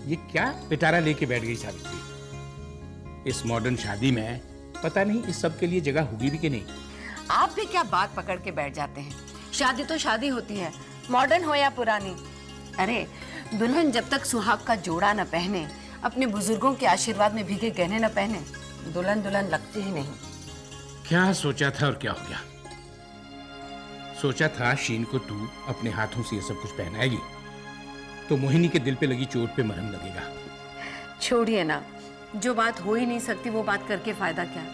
ये क्या पिटारा लेके बैठ गई सावित्री? इस मॉडर्न शादी में पता नहीं इस सब के लिए जगह होगी भी कि नहीं। आप भी क्या बात पकड़ के बैठ जाते हैं? शादी तो शादी होती है, मॉडर्न हो या पुरानी। अरे दुल्हन जब तक सुहाग का जोड़ा न पहने, अपने बुजुर्गों के आशीर्वाद में भीगे गहने न पहने, दुल्हन दुल्हन लगती ही नहीं। क्या सोचा था और क्या हो गया? सोचा था शीन को तू अपने हाथों से ये सब कुछ पहनाएगी तो मोहिनी के दिल पे लगी चोट पे मरहम लगेगा। छोड़िए ना, जो बात हो ही नहीं सकती वो बात करके फायदा क्या?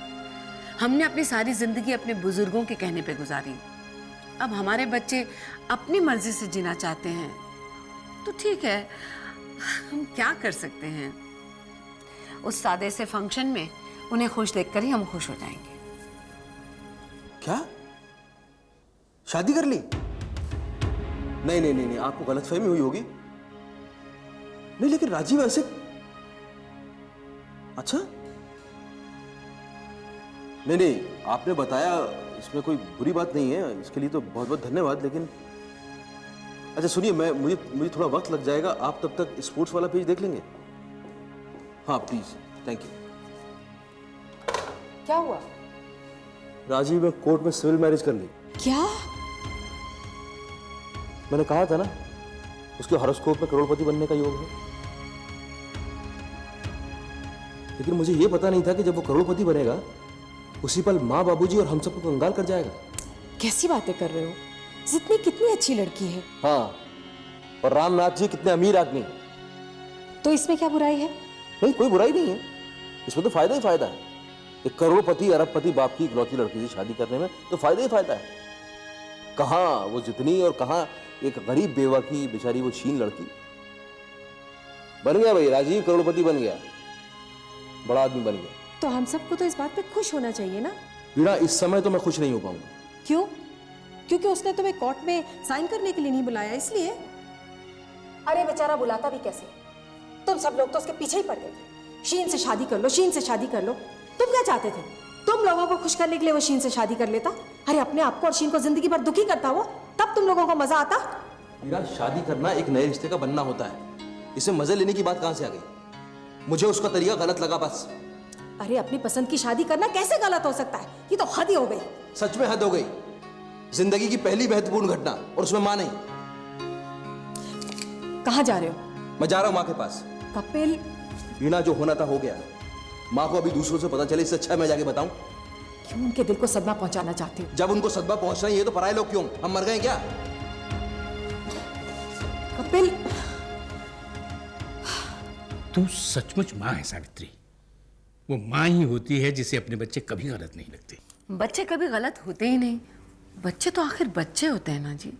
हमने अपनी सारी जिंदगी अपने बुजुर्गों के कहने पे गुजारी। अब हमारे बच्चे अपनी मर्जी से जीना चाहते हैं तो ठीक है, हम क्या कर सकते हैं? उस सादे से फंक्शन में उन्हें खुश देखकर ही हम खुश हो जाएंगे। क्या शादी कर ली? नहीं नहीं नहीं, नहीं आपको गलतफहमी हुई होगी। नहीं लेकिन राजीव ऐसे, अच्छा नहीं नहीं, आपने बताया, इसमें कोई बुरी बात नहीं है, इसके लिए तो बहुत बहुत धन्यवाद। लेकिन अच्छा सुनिए, मुझे थोड़ा वक्त लग जाएगा, आप तब तक स्पोर्ट्स वाला पेज देख लेंगे? हाँ प्लीज, थैंक यू। क्या हुआ? राजीव ने कोर्ट में सिविल मैरिज कर ली। क्या? मैंने कहा था ना, उसके हॉरोस्कोप में करोड़पति बनने का योग है। लेकिन मुझे यह पता नहीं था कि जब वो करोड़पति बनेगा उसी पल माँ बाबूजी और हम सबको कंगाल कर जाएगा। कैसी बातें कर रहे हो? जितनी कितनी अच्छी लड़की है। हाँ, और रामनाथ जी कितने अमीर आदमी। तो इसमें क्या बुराई है? नहीं, कोई बुराई नहीं है, इसमें तो फायदा ही फायदा है। एक करोड़पति अरबपति बाप की इकलौती लड़की से शादी करने में तो फायदा ही फायदा है। कहाँ वो जितनी और कहाँ एक गरीब बेवा की बेचारी वो शीन लड़की। बन गया भाई, राजीव करोड़पति बन गया, बड़ा आदमी बन गया। तो हम सबको तो इस बात पे खुश होना चाहिए ना? वीणा, इस समय तो मैं खुश नहीं हो पाऊंगा। क्यों? क्योंकि उसने तुम्हें कोर्ट में साइन करने के लिए नहीं बुलाया, इसलिए? अरे बेचारा बुलाता भी कैसे? तुम सब लोग तो उसके पीछे ही पड़ गए थे। शीन से शादी कर लो, शीन से शादी कर लो। तुम क्या चाहते थे? तुम लोगों को खुश करने के लिए वो शीन से शादी कर लेता? अरे अपने आप को और शीन को जिंदगी भर दुखी करता वो, तब तुम लोगों को मजा आता? वीणा, शादी करना एक नए रिश्ते का बनना होता है, इसे मजे लेने की बात कहां से आ गई? मुझे उसका तरीका गलत लगा बस। अरे अपनी पसंद की शादी करना कैसे गलत हो सकता है? ये तो हद ही हो गई। सच में हद हो गई। जिंदगी की पहली महत्वपूर्ण घटना और उसमें मां नहीं। कहां जा रहे हो? मैं जा रहा हूं मां के पास। कपिल। वीणा, जो होना था हो गया। मां को अभी दूसरों से पता चले, इससे अच्छा मैं जाके बताऊं। क्यों उनके दिल को सदमा पहुंचाना चाहते हो? जब उनको सदमा पहुंचना ही है तो पराये लोग क्यों? हम मर गए क्या? कपिल, तू सचमुच माँ है सावित्री। वो माँ ही होती है जिसे अपने बच्चे कभी गलत नहीं लगते। बच्चे कभी गलत होते ही नहीं, बच्चे तो आखिर बच्चे होते हैं ना जी।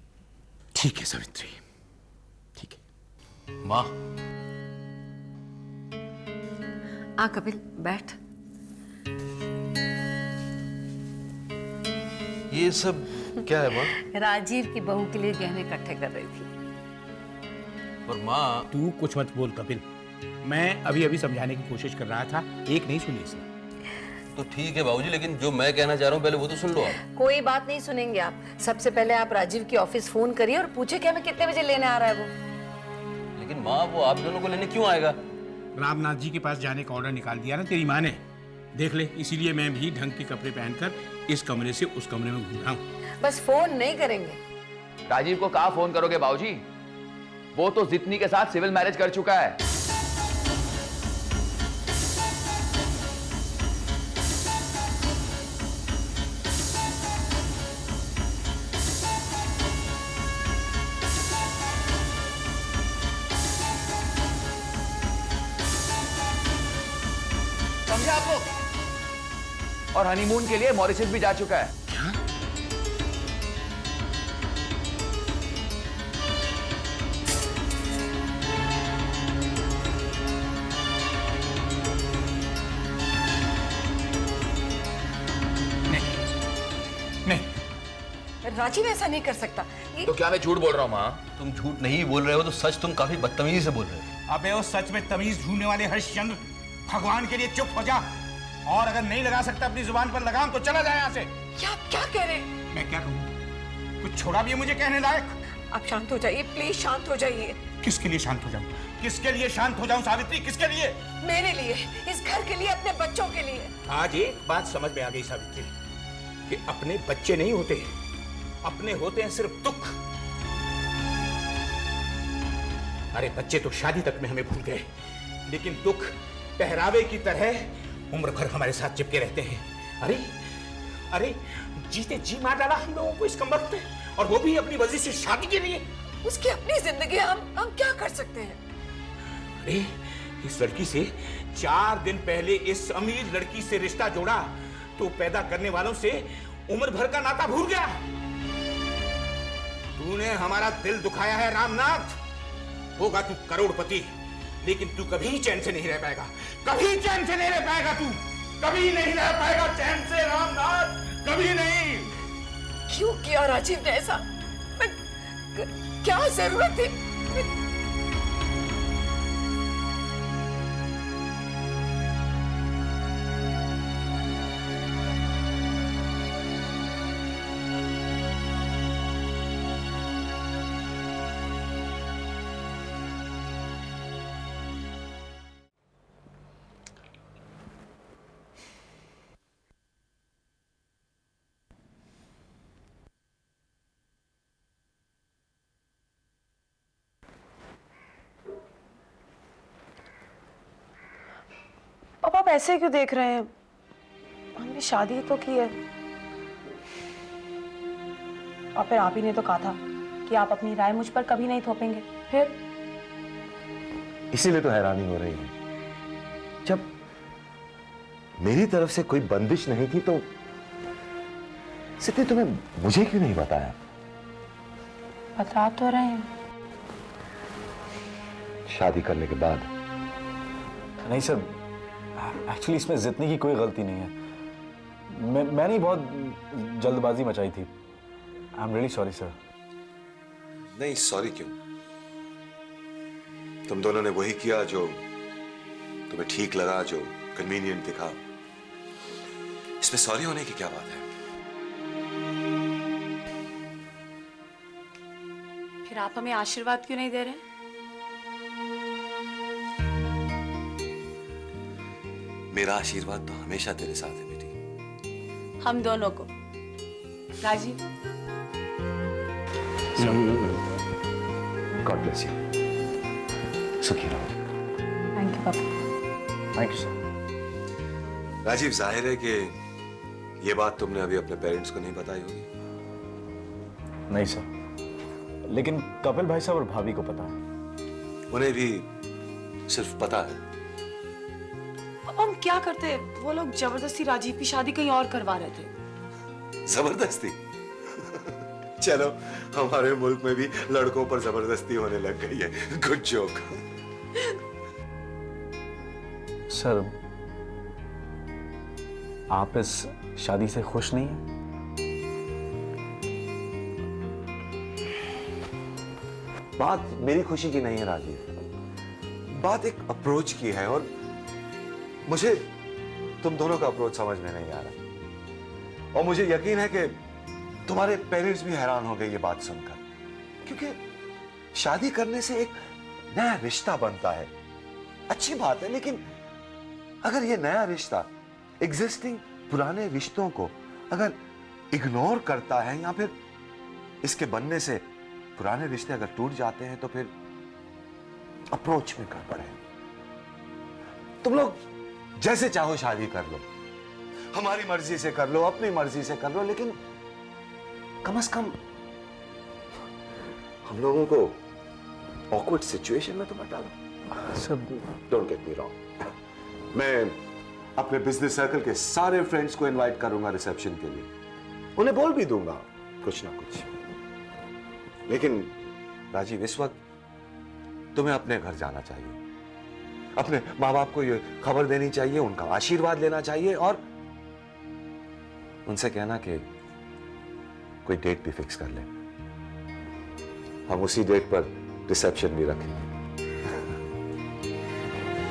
ठीक है सावित्री, ठीक है। माँ, आ कपिल बैठ। ये सब क्या है माँ? राजीव की बहू के लिए गहने इकट्ठे कर रही थी। पर माँ, तू कुछ मत बोल कपिल, मैं अभी अभी समझाने की कोशिश कर रहा था, एक नहीं सुनी इसने। तो ठीक है बाबूजी, लेकिन जो मैं कहना चाह रहा हूँ पहले वो तो सुन लो आप। कोई बात नहीं सुनेंगे आप। सबसे पहले आप राजीव की ऑफिस फोन करिए और पूछे कि हमें कितने बजे लेने आ रहा है वो। लेकिन माँ, वो आप दोनों को लेने क्यों आएगा? रामनाथ जी के पास जाने का ऑर्डर निकाल दिया ना तेरी माँ ने, देख ले। इसीलिए मैं भी ढंग के कपड़े पहनकर इस कमरे से उस कमरे में घूम रहा हूँ। बस फोन नहीं करेंगे। राजीव को कहाँ फोन करोगे बाबूजी? वो तो जितनी के साथ सिविल मैरिज कर चुका है। समझे आप लोग? और हनीमून के लिए मॉरिशस भी जा चुका है। क्या? नहीं, राजीव ऐसा नहीं कर सकता। ये तो क्या मैं झूठ बोल रहा हूँ माँ? तुम झूठ नहीं बोल रहे हो तो सच तुम काफी बदतमीजी से बोल रहे हो। अबे वो सच में तमीज ढूंढने वाले हरिश्चंद्र, भगवान के लिए चुप हो जा। और अगर नहीं लगा सकता अपनी जुबान पर लगाम तो चला जाए यहाँ से। क्या कह रहे हैं? मैं क्या कहूँ? कुछ छोड़ा भी है मुझे कहने लायक? आप शांत हो जाइए प्लीज, शांत हो जाइए। किसके लिए शांत हो जाऊं? किसके लिए शांत हो जाऊं सावित्री? किसके लिए? मेरे लिए, इस घर के लिए, अपने बच्चों के लिए। आज एक बात समझ में आ गई सावित्री कि अपने बच्चे नहीं होते, अपने होते हैं सिर्फ दुख। अरे बच्चे तो शादी तक में हमें भूल गए, लेकिन दुख पहरावे की तरह उम्र भर हमारे साथ चिपके रहते हैं। अरे अरे जीते जी मार डाला हम लोगों को इस कमबख्त ने, और वो भी अपनी वजह से शादी के लिए। उसकी अपनी जिंदगी, हम क्या कर सकते हैं? अरे इस लड़की से 4 दिन पहले इस अमीर लड़की से रिश्ता जोड़ा तो पैदा करने वालों से उम्र भर का नाता भूल गया। तूने हमारा दिल दुखाया है रामनाथ। होगा तू करोड़पति, लेकिन तू कभी चैन से नहीं रह पाएगा। कभी चैन से नहीं रह पाएगा तू। कभी नहीं रह पाएगा चैन से रामनाथ, कभी नहीं। क्यों किया राजीव ने ऐसा? क्या जरूरत थी? अब आप ऐसे क्यों देख रहे हैं? हमने शादी तो की है। और फिर आप ही ने तो कहा था कि आप अपनी राय मुझ पर कभी नहीं थोपेंगे। फिर इसीलिए तो हैरानी हो रही है। जब मेरी तरफ से कोई बंदिश नहीं थी तो सिद्धि तुम्हें मुझे क्यों नहीं बताया? बता तो रहे हैं। शादी करने के बाद? नहीं सर, एक्चुअली इसमें जितनी की कोई गलती नहीं है। मैंने ही बहुत जल्दबाजी मचाई थी। I am really sorry sir. नहीं सॉरी क्यों? तुम दोनों ने वही किया जो तुम्हें ठीक लगा, जो कन्वीनियंट दिखा। इसमें सॉरी होने की क्या बात है? फिर आप हमें आशीर्वाद क्यों नहीं दे रहे? मेरा आशीर्वाद तो हमेशा तेरे साथ है बेटी। हम दोनों को। Rajiv, god bless you. सुखी रहो। थैंक यू पापा। Thank you sir. राजीव, जाहिर है कि ये बात तुमने अभी अपने पेरेंट्स को नहीं बताई होगी। नहीं सर, लेकिन कपिल भाई साहब और भाभी को पता है। उन्हें भी सिर्फ पता है। अब हम क्या करते? वो लोग जबरदस्ती राजीव की शादी कहीं और करवा रहे थे। जबरदस्ती? चलो, हमारे मुल्क में भी लड़कों पर जबरदस्ती होने लग गई है। Good joke. सर, आप इस शादी से खुश नहीं हैं? बात मेरी खुशी की नहीं है राजीव, बात एक अप्रोच की है, और मुझे तुम दोनों का अप्रोच समझ में नहीं आ रहा। और मुझे यकीन है कि तुम्हारे पेरेंट्स भी हैरान हो गए ये बात सुनकर, क्योंकि शादी करने से एक नया रिश्ता बनता है। अच्छी बात है, लेकिन अगर ये नया रिश्ता एग्जिस्टिंग पुराने रिश्तों को अगर इग्नोर करता है, या फिर इसके बनने से पुराने रिश्ते अगर टूट जाते हैं, तो फिर अप्रोच में गड़बड़ है। तुम लोग जैसे चाहो शादी कर लो, हमारी मर्जी से कर लो, अपनी मर्जी से कर लो, लेकिन कम से कम हम लोगों को ऑकवर्ड सिचुएशन में तो मत डालो। सब डोंट गेट मी रॉन्ग, मैं अपने बिजनेस सर्कल के सारे फ्रेंड्स को इनवाइट करूंगा रिसेप्शन के लिए। उन्हें बोल भी दूंगा कुछ ना कुछ। लेकिन राजीव, इस वक्त तुम्हें अपने घर जाना चाहिए, अपने माँ बाप को ये खबर देनी चाहिए, उनका आशीर्वाद लेना चाहिए, और उनसे कहना कि कोई डेट भी फिक्स कर ले। हम उसी डेट पर रिसेप्शन भी रखेंगे।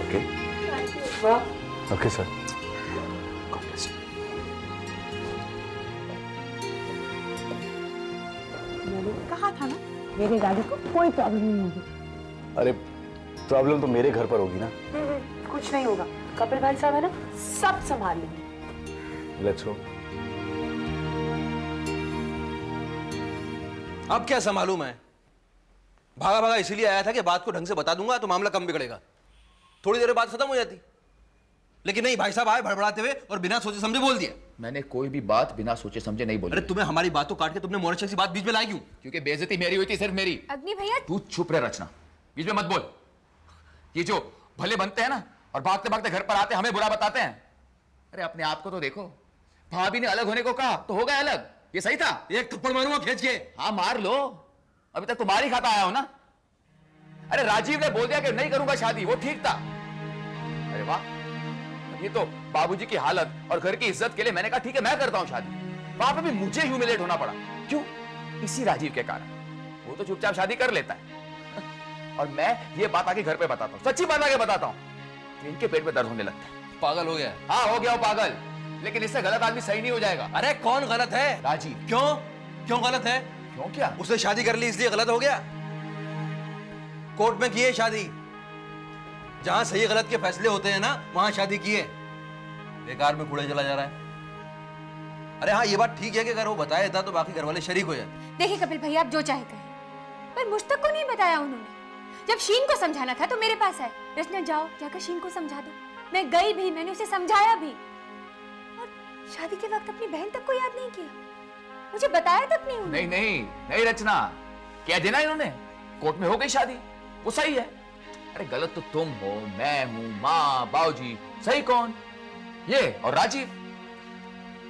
Okay? Okay sir. God bless you. मैंने कहा था ना, मेरी गाड़ी को कोई प्रॉब्लम नहीं होगी। अरे प्रॉब्लम तो मेरे घर पर होगी ना। कुछ नहीं होगा, कपिल भाई साहब है ना, सब संभाल लेंगे। Let's go. अब क्या संभालूं मैं? भागा भागा इसीलिए आया था कि बात को ढंग से बता दूंगा तो मामला कम बिगड़ेगा, थोड़ी देर बाद खत्म हो जाती। लेकिन नहीं, भाई साहब आए भड़बड़ाते हुए और बिना सोचे समझे बोल दिया। मैंने कोई भी बात बिना सोचे समझे नहीं बोली। अरे तुम्हें हमारी बात तो काट के तुमने मोरेश्वर की बात बीच में लाई क्यों? क्योंकि बेइज्जती मेरी हुई थी, सिर्फ मेरी। अग्नि भैया, तू चुप रह रचना, बीच में मत बोल। ये जो भले बनते हैं ना और भागते भागते घर पर आते हमें बुरा बताते हैं। अरे अपने आप को तो देखो, भाभी ने अलग होने को कहा तो हो गए अलग, ये सही था? एक थप्पड़ मारूंगा खींच के। हाँ मार लो, अभी तक तुम्हारी खाता आया हो ना। अरे राजीव ने बोल दिया कि नहीं करूंगा शादी, वो ठीक था। अरे वाह, ये तो बाबूजी की हालत और घर की इज्जत के लिए मैंने कहा ठीक है मैं करता हूं शादी। वहां पे भी मुझे ह्यूमिलेट होना पड़ा, क्यों? इसी राजीव के कारण। वो तो चुपचाप शादी कर लेता है और मैं ये बात आके घर पे बताता हूँ, सच्ची बात आके बताता हूँ, तो इनके पेट में दर्द होने लगता है। पागल हो गया? हाँ हो गया हो पागल, लेकिन इससे गलत आदमी सही नहीं हो जाएगा। अरे कौन गलत है? राजीव। क्यों गलत है? क्यों क्या? उसने शादी कर ली इसलिए गलत हो गया? कोर्ट में की है शादी, जहां सही गलत के फैसले होते हैं ना वहां शादी की है। बेकार में कूड़े चला जा रहा है। अरे हाँ, ये बात ठीक है कि अगर वो बताया था तो बाकी घर वाले शरीक हो जाते। देखिए कपिल भैया, आप जो चाहे कहें, पर मुझ तक को नहीं बताया उन्होंने। जब शीन को समझाना था तो मेरे पास आए, रचना जाओ जाकर शीन को समझा दो। मैं गई भी, मैंने उसे समझाया भी, और शादी के वक्त अपनी बहन तक को याद नहीं किया, मुझे बताया तक नहीं उन्होंने। नहीं रचना, कह देना इन्होंने, कोर्ट में हो गई शादी, वो सही है। अरे गलत तो तुम हो, मैं हूं, माँ, बाबूजी, सही कौन? ये और राजीव।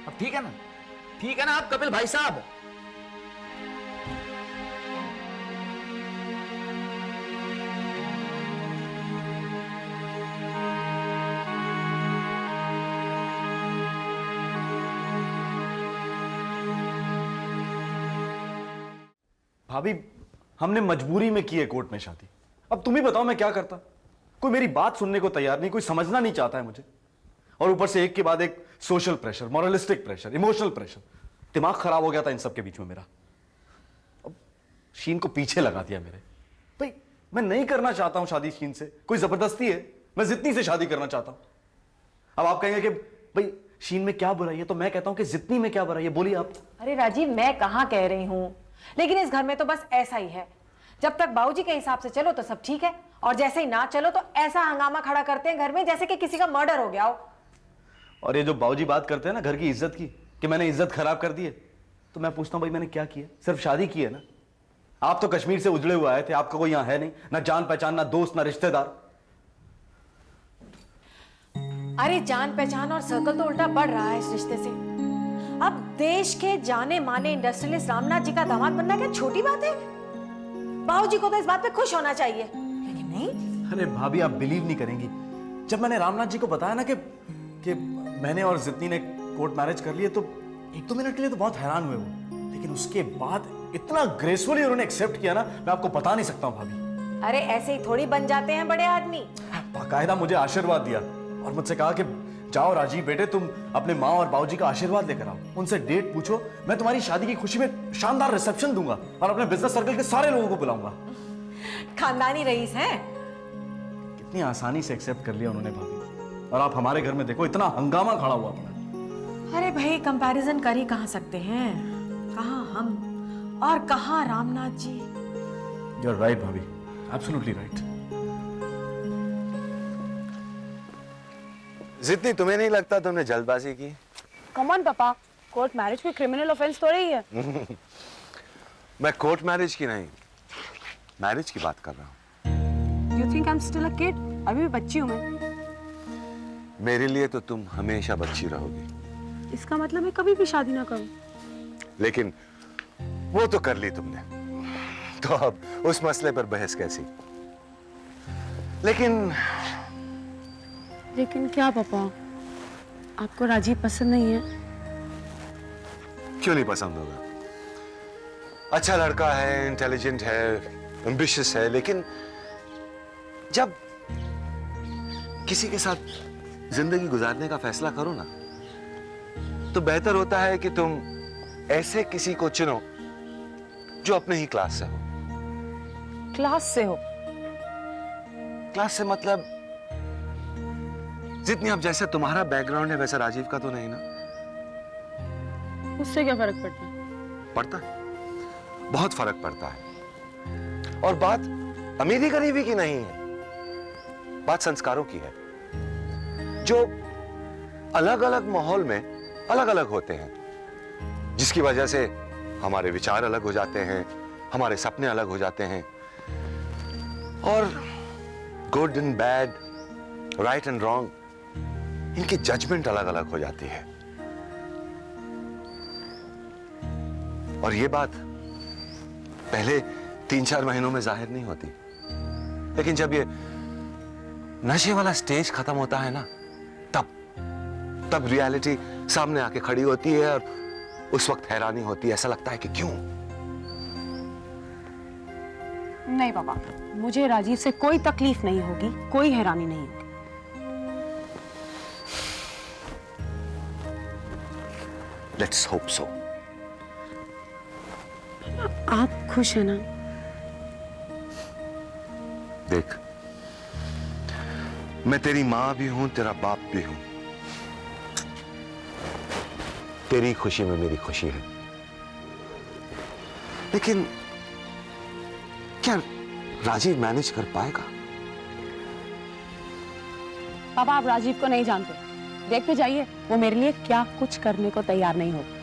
अब ठीक है ना, ठीक है ना आप कपिल भाई साहब? भाभी, हमने मजबूरी में की है कोर्ट में शादी। अब तुम ही बताओ मैं क्या करता? कोई मेरी बात सुनने को तैयार नहीं, कोई समझना नहीं चाहता है मुझे, और ऊपर से एक के बाद एक social pressure, moralistic pressure, emotional pressure. दिमाग खराब हो गया था इन सब के बीच में मेरा। अब शीन को पीछे लगा दिया मेरे। भाई मैं नहीं करना चाहता हूं शादी शीन से, कोई जबरदस्ती है, मैं जितनी से शादी करना चाहता हूं। अब आप कहेंगे कि भाई शीन में क्या बुराई है, तो मैं कहता हूं कि जितनी में क्या बुराई है, बोलिए आप। अरे राजीव, मैं कहाँ कह रही हूँ, लेकिन इस घर में तो बस ऐसा ही है। जब तक बाबूजी के हिसाब से चलो तो सब ठीक है, और जैसे ही ना चलो तो ऐसा हंगामा खड़ा करते हैं घर में जैसे कि किसी का मर्डर हो गया हो। और ये जो बाबूजी बात करते हैं ना घर की इज्जत की, कि मैंने इज्जत खराब कर दी है, तो मैं पूछता हूं भाई मैंने क्या किया? सिर्फ शादी की है ना। आप तो कश्मीर से उजड़े हुए आए थे, आपका कोई यहां है नहीं, ना जान पहचान, ना दोस्त, ना रिश्तेदार। अरे जान पहचान और सर्कल तो उल्टा बढ़ रहा है इस रिश्ते से। अब देश के जाने माने इंडस्ट्रियलिस्ट रामनाथ जी का दामाद बनना क्या छोटी बात है? बाबूजी को तो इस बात पे खुश होना चाहिए, लेकिन नहीं। अरे भाभी, आप बिलीव नहीं करेंगी, जब मैंने रामनाथ जी को बताया ना कि मैंने और जितनी ने कोर्ट मैरिज कर लिए, तो 1-2 मिनट के लिए तो बहुत हैरान हुए वो, लेकिन उसके बाद इतना ग्रेसफुली उन्होंने एक्सेप्ट किया ना, मैं आपको बता नहीं सकता हूं भाभी। अरे ऐसे ही थोड़ी बन जाते हैं बड़े आदमी। बाकायदा मुझे आशीर्वाद दिया और मुझसे कहा कि जाओ राजीव बेटे, तुम अपने माँ और बाबूजी का आशीर्वाद लेकर आओ, उनसे डेट पूछो, मैं तुम्हारी शादी की खुशी में शानदार रिसेप्शन दूंगा और अपने बिजनेस सर्कल के सारे लोगों को बुलाऊंगा। खानदानी रईस हैं। कितनी आसानी से एक्सेप्ट कर लिया उन्होंने भाभी, और आप हमारे घर में देखो इतना हंगामा खड़ा हुआ अपना। अरे भाई, कंपैरिजन कर ही कहाँ सकते हैं, कहाँ हम और कहाँ Ramnath ji. You are right भाभी, एब्सोल्युटली राइट। जितनी तुम्हें नहीं लगता तुमने जल्दबाजी की? कम ऑन पापा, कोर्ट मैरिज कोई क्रिमिनल ऑफेंस तो नहीं है। मैं कोर्ट मैरिज की नहीं, मैरिज की बात कर रहा हूँ। You think I'm still a kid? अभी भी बच्ची हूँ मैं। मेरे लिए तो तुम हमेशा बच्ची रहोगी। इसका मतलब मैं कभी भी शादी ना करूँ। लेकिन वो तो कर ली तुमने, तो अब उस मसले पर बहस कैसी? लेकिन क्या पापा, आपको राजीव पसंद नहीं है? क्यों नहीं पसंद होगा? अच्छा लड़का है, इंटेलिजेंट है, एम्बिशियस है, लेकिन जब किसी के साथ जिंदगी गुजारने का फैसला करो ना, तो बेहतर होता है कि तुम ऐसे किसी को चुनो जो अपने ही क्लास से हो। क्लास से हो? क्लास से मतलब जितनी अब जैसे तुम्हारा बैकग्राउंड है वैसा राजीव का तो नहीं ना? उससे क्या फर्क पड़ता है? पड़ता है, बहुत फर्क पड़ता है। और बात अमीरी गरीबी की नहीं है, बात संस्कारों की है, जो अलग अलग माहौल में अलग अलग होते हैं, जिसकी वजह से हमारे विचार अलग हो जाते हैं, हमारे सपने अलग हो जाते हैं, और good and bad, right and wrong, इनकी जजमेंट अलग अलग हो जाती है। और ये बात पहले 3-4 महीनों में जाहिर नहीं होती, लेकिन जब ये नशे वाला स्टेज खत्म होता है ना, तब रियलिटी सामने आके खड़ी होती है, और उस वक्त हैरानी होती है, ऐसा लगता है कि क्यों। नहीं पापा, मुझे राजीव से कोई तकलीफ नहीं होगी, कोई हैरानी नहीं होगी। Let's hope so. आप खुश हैं ना? देख, मैं तेरी मां भी हूं, तेरा बाप भी हूं। तेरी खुशी में मेरी खुशी है, लेकिन क्या राजीव मैनेज कर पाएगा? पापा आप राजीव को नहीं जानते, देखते जाइए वो मेरे लिए क्या कुछ करने को तैयार नहीं होगा।